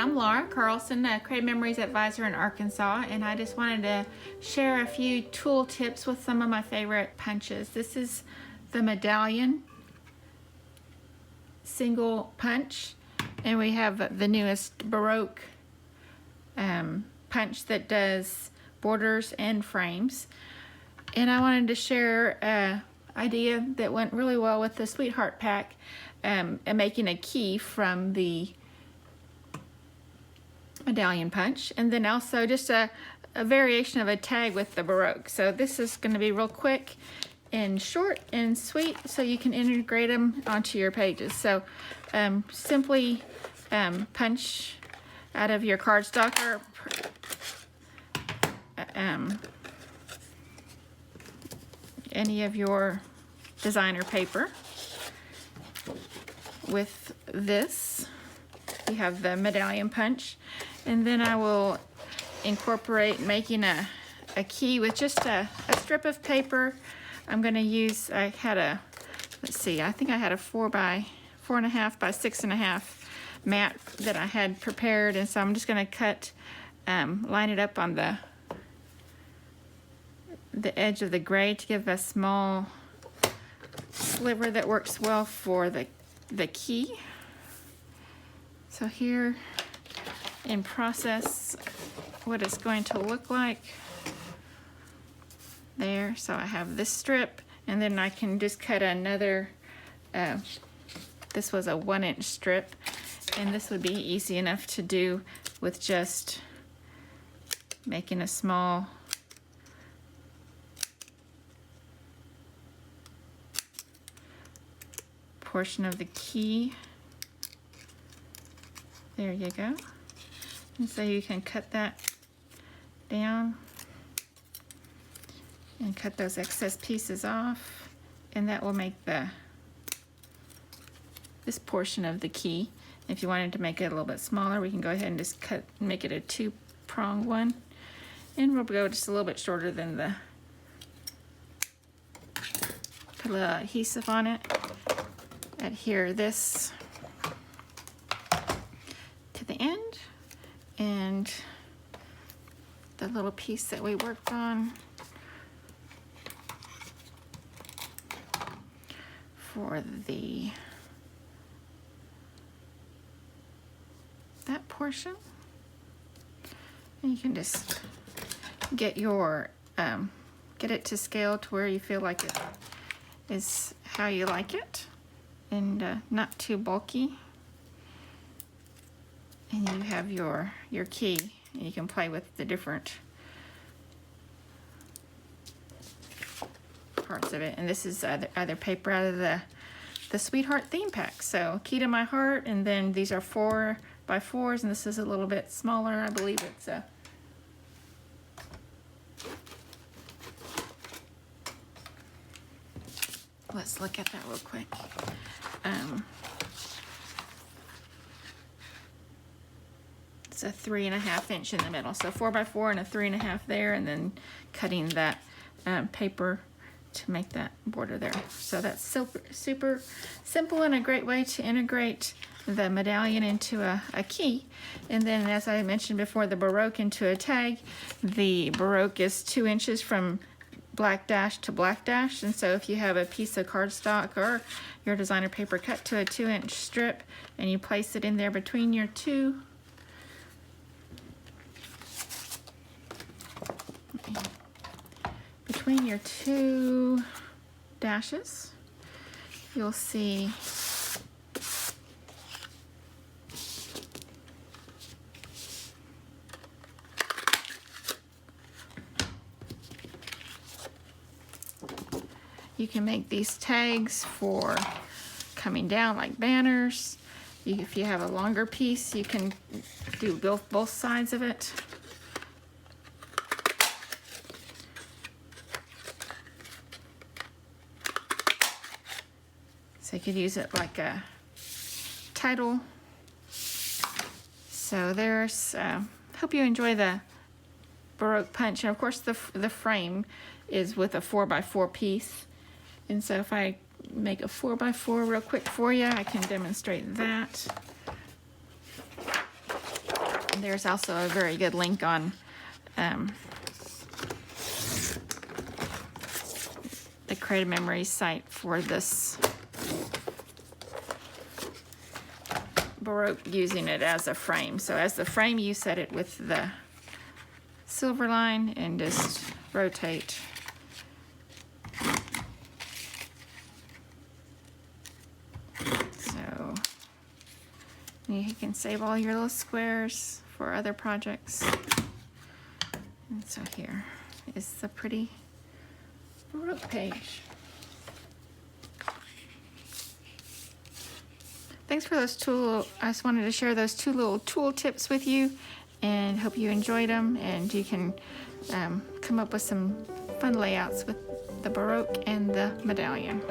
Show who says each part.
Speaker 1: I'm Lara Carlson, a Creative Memories Advisor in Arkansas, and I just wanted to share a few tool tips with some of my favorite punches. This is the Medallion single punch, and we have the newest Baroque punch that does borders and frames. And I wanted to share an idea that went really well with the Sweetheart pack, and making a key from the Medallion Punch, and then also just a variation of a tag with the Baroque. So this is going to be real quick and short and sweet, so you can integrate them onto your pages. So simply punch out of your cardstock or any of your designer paper. With this, you have the Medallion Punch, and then I will incorporate making a key with just a strip of paper. I'm going to use, I had a, let's see, I think I had a 4.5 by 6.5 mat that I had prepared, and so I'm just going to cut, line it up on the edge of the gray to give a small sliver that works well for the key. So here in process, what it's going to look like there. So I have this strip, and then I can just cut another, this was a 1-inch strip, and this would be easy enough to do with just making a small portion of the key. There you go. And so you can cut that down and cut those excess pieces off, and that will make this portion of the key. If you wanted to make it a little bit smaller, we can go ahead and just make it a 2-prong one, and we'll go just a little bit shorter than the, put a little adhesive on it, adhere this to the end, and the little piece that we worked on for that portion. And you can just get your get it to scale to where you feel like it is how you like it, and not too bulky. And you have your key, and you can play with the different parts of it. And this is either paper out of the Sweetheart theme pack. So Key to My Heart, and then these are 4x4s, and this is a little bit smaller. I believe it's a let's look at that real quick. It's a 3.5 inch in the middle, so 4x4 and a 3.5 there, and then cutting that paper to make that border there. So that's super simple and a great way to integrate the medallion into a key. And then, as I mentioned before, the Baroque into a tag. The Baroque is 2 inches from black dash to black dash, and so if you have a piece of cardstock or your designer paper cut to a 2-inch strip, and you place it in there between your two dashes, you'll see you can make these tags for coming down like banners. If you have a longer piece, you can do both sides of it. So you could use it like a title. So there's, hope you enjoy the Baroque punch. And of course the frame is with a 4x4 piece. And so if I make a 4x4 real quick for you, I can demonstrate that. There's also a very good link on the Creative Memories site for this Baroque, using it as a frame. So as the frame, you set it with the silver line and just rotate. So you can save all your little squares for other projects. And so here is the pretty Baroque page. Thanks for those I just wanted to share those 2 little tool tips with you, and hope you enjoyed them, and you can come up with some fun layouts with the Baroque and the Medallion.